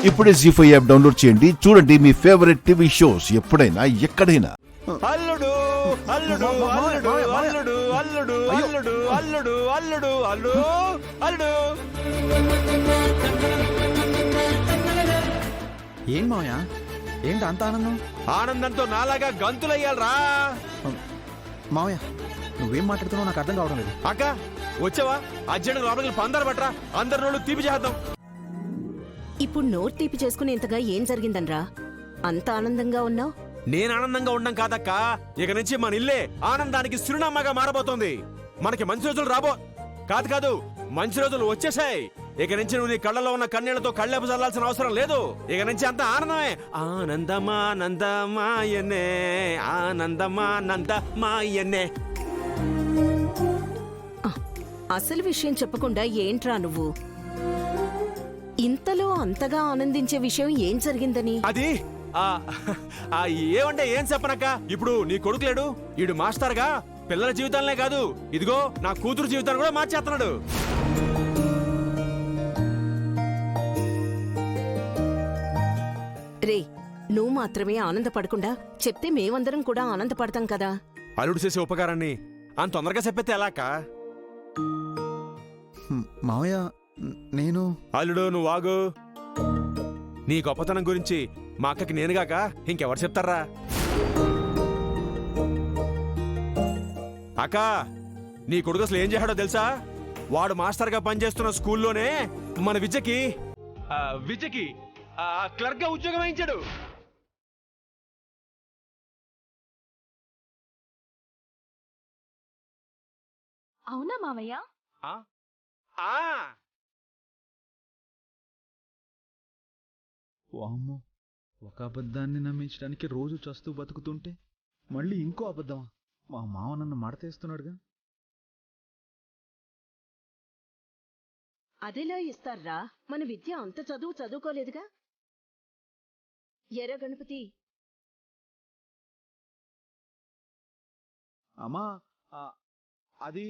ఇప్పుడే జీ5 app download చేయండి. చూడండి మీ ఫేవరెట్ టీవీ షోస్ ఎప్పుడైనా ఎక్కడైనా. అల్లుడు అల్లుడు అల్లుడు అల్లుడు అల్లుడు అల్లుడు అల్లుడు అల్లుడు అల్లుడు అల్లుడు. ఏం మావయ్య, ఏంటి అంత ఆనందం? ఆనందంతో నాలాగా గంతులయ్యాలరా. మావయ్య, నువ్వేం మాట్లాడుతున్నావు నాకు అర్థం కావడం లేదు. అక్క వచ్చావా? అర్జెంట్ లోపలికి పందరు పట్రా, అందరి నోళ్ళు తీపి చేద్దాం. ఇప్పుడు నోరు తీపి చేసుకునేంతగా ఏం జరిగిందనరా అంత ఆనందంగా ఉన్నావు? నేను ఆనందంగా ఉండం కాదక్క, ఇక నుంచి మన ఇల్లే ఆనందానికి చిరునామాగా మారబోతోంది. మనకి మంచి రోజులు కాదు మంచి రోజులు వచ్చేసాయి. ఇక నుంచి నువ్వు నీ కళ్ళలో ఉన్న కన్నీళ్లతో కళ్ళెపు చల్లాల్సిన అవసరం లేదు. ఇక నుంచి అంత ఆనందమే. ఆనందమానందమాయనే ఆనందమానందమాయనే. అసలు విషయం చెప్పకుండా ఏంట్రా నువ్వు? ఇంతలో అంతగా ఆనందించే విషయం ఏం జరిగిందని? అది ఏమంటే ఏం చెప్పనక్క, ఇప్పుడు నీ కొడుకులేడు, ఈడు మాస్టర్గా పిల్లల జీవితాలనే కాదు, ఇదిగో నా కూతురు జీవితాన్ని కూడా మార్చేస్తున్నాడు. రే, నువ్వు మాత్రమే ఆనందపడకుండా చెప్తే మేమందరం కూడా ఆనందపడతాం కదా. అల్లుడు చేసే ఉపకారాన్ని అంత తొందరగా చెప్పేస్తే ఎలాక? మావయ్య, నేను అల్లుడు నువ్వు ఆగు. నీ గొప్పతనం గురించి మా అక్కకి నేనుగాక ఇంకెవరు చెప్తారా? అక్క, నీ కొడుకు అసలు ఏం చేశాడో తెలుసా? వాడు మాస్టర్గా పనిచేస్తున్న స్కూల్లోనే మన విద్యకి క్లర్క్ గా ఉద్యోగం వేయించాడు. అవునా మావయ్య? వామ్మో, ఒక అబద్ధాన్ని నమ్మించడానికి రోజు చస్తూ బతుకుతుంటే మళ్ళీ ఇంకో అబద్ధమా? మా మావ నన్ను మడతేస్తున్నాడుగా. అదెలా ఇస్తారా? మన విద్య అంత చదువుకోలేదుగా. ఎర్ర గణపతి, అమ్మా, అది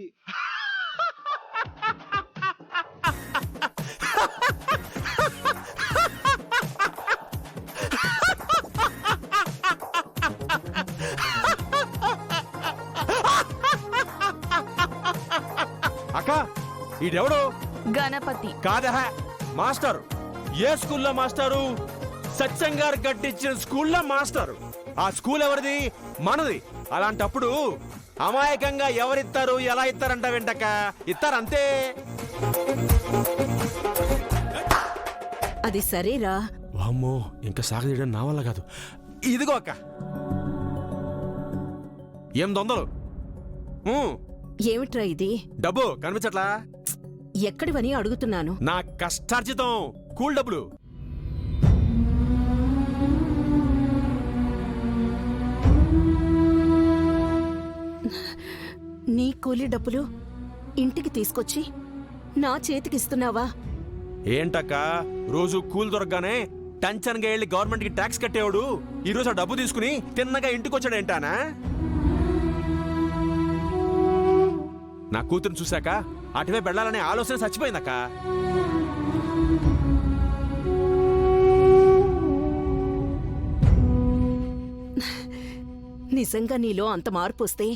అక్క, ఈడెవడు? గణపతి కాదా, మాస్టర్. ఏ స్కూల్లో మాస్టారు? సత్సంగారు కట్టించిన స్కూల్లో మాస్టారు. ఆ స్కూల్ ఎవరిది? మనది. అలాంటప్పుడు అమాయకంగా ఎవరిస్తారు, ఎలా ఇస్తారంట వెంటక ఇస్తారంతే. అది సరేరా. వామ్మో, ఇంకా సాగదీయడం నా వల్ల కాదు. ఇదిగో అక్క, 800. ఏమిట్రా ఇది? డబ్బు కనిపించట్లా? ఎక్కడివని అడుగుతున్నాను. నా కష్టార్జితం కూల్ డబ్బులు. నీ కూలి డబ్బులు ఇంటికి తీసుకొచ్చి నా చేతికిస్తున్నావా? ఏంటక్క, రోజు కూల్ దొరకగానే టంచన్గా వెళ్ళి గవర్నమెంట్ కి ట్యాక్స్ కట్టేవాడు ఈరోజు ఆ డబ్బు తీసుకుని తిన్నగా ఇంటికి వచ్చాడు ఏంటానా? నా కూతురు చూశాక అటువే వెళ్ళాలనే ఆలోచన చచ్చిపోయిందక్క. నిజంగా నీలో అంత మార్పు వస్తే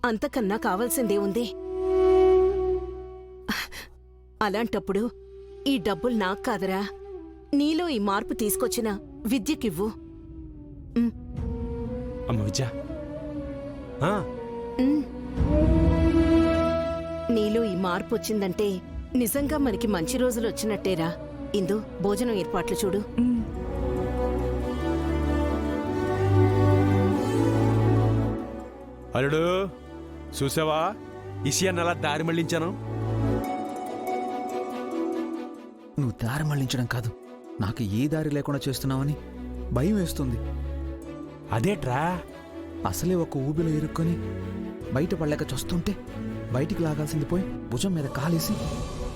అంతకన్నా కావాల్సిందే ఉంది. అలాంటప్పుడు ఈ డబ్బులు నాకు కాదరా, నీలో ఈ మార్పు తీసుకొచ్చిన విద్యకివ్వు. అమ్మ విద్య, నీలో ఈ మార్పు వచ్చిందంటే నిజంగా మనకి మంచి రోజులు వచ్చినట్టేరా. ఇందు, భోజనం ఏర్పాట్లు చూడు. అల్లుడు చూసావా ఇషియాన్ని అలా దారి మళ్లించాను? నువ్వు దారి మళ్లించడం కాదు, నాకు ఏ దారి లేకుండా చేస్తున్నావని భయం వేస్తుంది. అదేట్రా? అసలే ఒక ఊబిలో ఇరుక్కొని బయట పడలేక చస్తుంటే బయటికి లాగాల్సింది పోయి భుజం మీద కాలేసి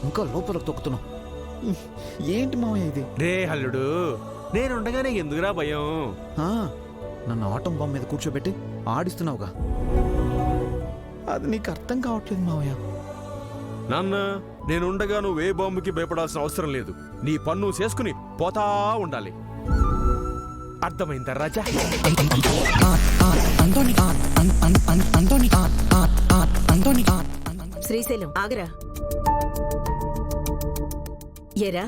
ఇంకా లోపలకు తొక్కుతున్నావు. ఏంటి మావయ్య ఇది? రే అల్లుడు, నేనుండగానే ఎందుకురా భయం? నన్ను ఆటం బాంబు మీద కూర్చోబెట్టి ఆడిస్తున్నావుగా, అది నీకు అర్థం కావట్లేదు మావయ్య. నాన్న నేనుండగా నువ్వు ఏ బాంబుకి భయపడాల్సిన అవసరం లేదు. నీ పన్ను చేసుకుని పోతా ఉండాలి. అర్థమైందా రాజా? శ్రీశైలం ఆగరా. ఎరా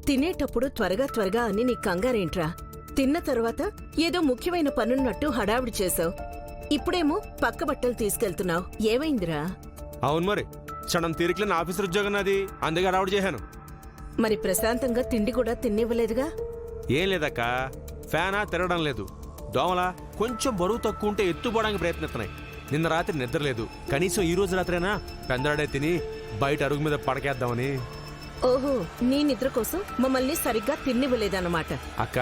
తినేటప్పుడు త్వరగా త్వరగా అని నీ కంగారేంట్రా? తిన్న తర్వాత ఏదో ముఖ్యమైన పనున్నట్టు హడావిడి చేసావు. ఇప్పుడేమో పక్క బట్టలు తీసుకెళ్తున్నావు. ఏమైందిరా? అవును మరి, క్షణం తీరికలేని ఆఫీసర్ ఉద్యోగం నాది, అందుకే రావడం చేశాను. మరి ప్రశాంతంగా తిండి కూడా తిన్నివ్వలేదుగా? ఏం లేదక్క, ఫ్యానా తిరగడం లేదు. దోమలా కొంచెం బరువు తక్కువ ఉంటే ఎత్తుపోవడానికి ప్రయత్నిస్తున్నాయి. నిన్న రాత్రి నిద్ర లేదు. కనీసం ఈ రోజు రాత్రైనా పెందరాడే తిని బయట అరుగు మీద పడకేద్దామని. ఓహో, నీ నిద్ర కోసం మమ్మల్ని సరిగ్గా తిన్నివ్వలేదన్నమాట. అక్క,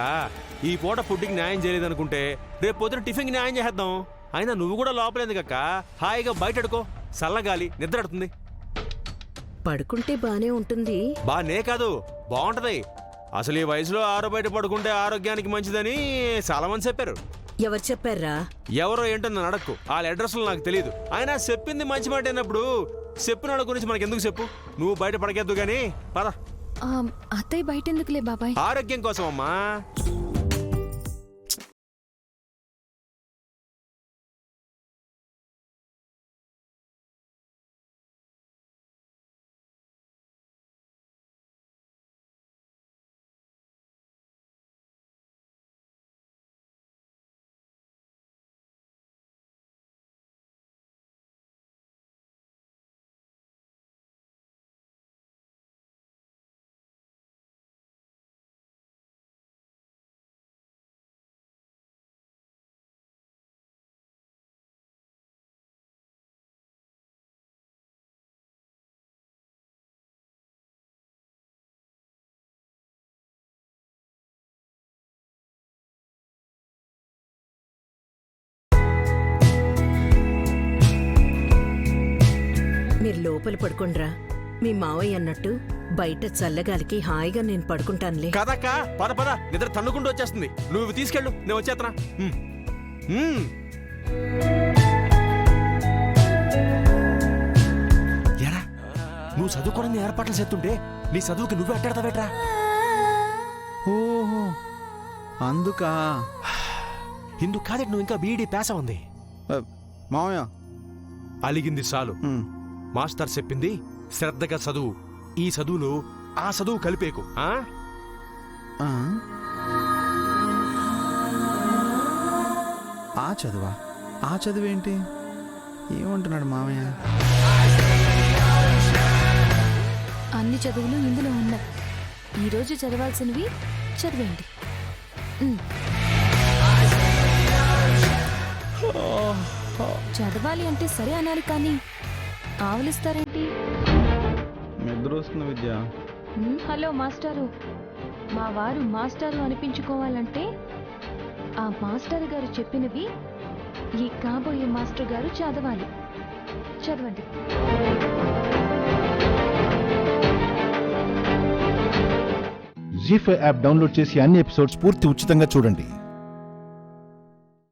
ఈ పూట ఫుడ్కి న్యాయం చేయలేదనుకుంటే రేపు పొద్దున టిఫిన్కి న్యాయం చేద్దాం. అయినా నువ్వు కూడా లోపలేందుకక్క, హాయిగా బయట అడుకో, చల్లగాలి నిద్ర అడుతుంది. పడుకుంటే బానే ఉంటుంది. బానే కాదు, బాగుంటది. అసలు ఈ వయసులో బయట పడుకుంటే ఆరోగ్యానికి మంచిదని చాలా మంది చెప్పారు. ఎవరు చెప్పారా? ఎవరో ఏంటో నన్ను అడక్కు, వాళ్ళ అడ్రస్లు నాకు తెలియదు. అయినా చెప్పింది మంచి మాట అయినప్పుడు చెప్పిన వాళ్ళ గురించి మనకి ఎందుకు చెప్పు. నువ్వు బయట పడకేద్దు గాని పద. అత్తయ్య బయట ఎందుకులే బాబాయ్? ఆరోగ్యం కోసం అమ్మా. మీరు లోపల పడుకోండ్రా. మీ మావయ్య అన్నట్టు బయట చల్లగాలికి హాయిగా నేను పడుకుంటానులే. కదక్క, పద పద, నిద్ర తన్నుకుంటూ వచ్చేస్తుంది. నువ్వు తీసుకెళ్ళు, నేను వచ్చేతనా. ఎరా, నువ్వు చదువుకోవడానికి ఏర్పాట్లు చేస్తుంటే నీ చదువుకి నువ్వే అట్టాడతావేట్రా? ఓహో, అందుకా. ఇందుకు కాదే నువ్వు ఇంకా బీఈడీ పాస్ ఉంది. మామయ్య అలిగింది చాలు. మాస్టర్ చెప్పింది శ్రద్ధగా చదువు. ఈ చదువులో ఆ చదువు కలిపేకు. ఆ చదువా? ఆ చదువేంటి? ఏమంటున్నాడు మామయ్య? అన్ని చదువులు ఇందులో ఉన్నాయి. ఈరోజు చదవాల్సినవి చదివేయండి. చదవాలి అంటే సరే అనాలి, కానీ ఆవలిస్తారేంటి? నిద్ర వస్తుంది విద్య. హలో మాస్టారు. మా వారు మాస్టారు అనిపించుకోవాలంటే ఆ మాస్టర్ గారు చెప్పినవి ఈ కాబోయే మాస్టర్ గారు చదవాలి. చదవండి. జీ5 యాప్ డౌన్లోడ్ చేసి అన్ని ఎపిసోడ్స్ పూర్తి ఉచితంగా చూడండి.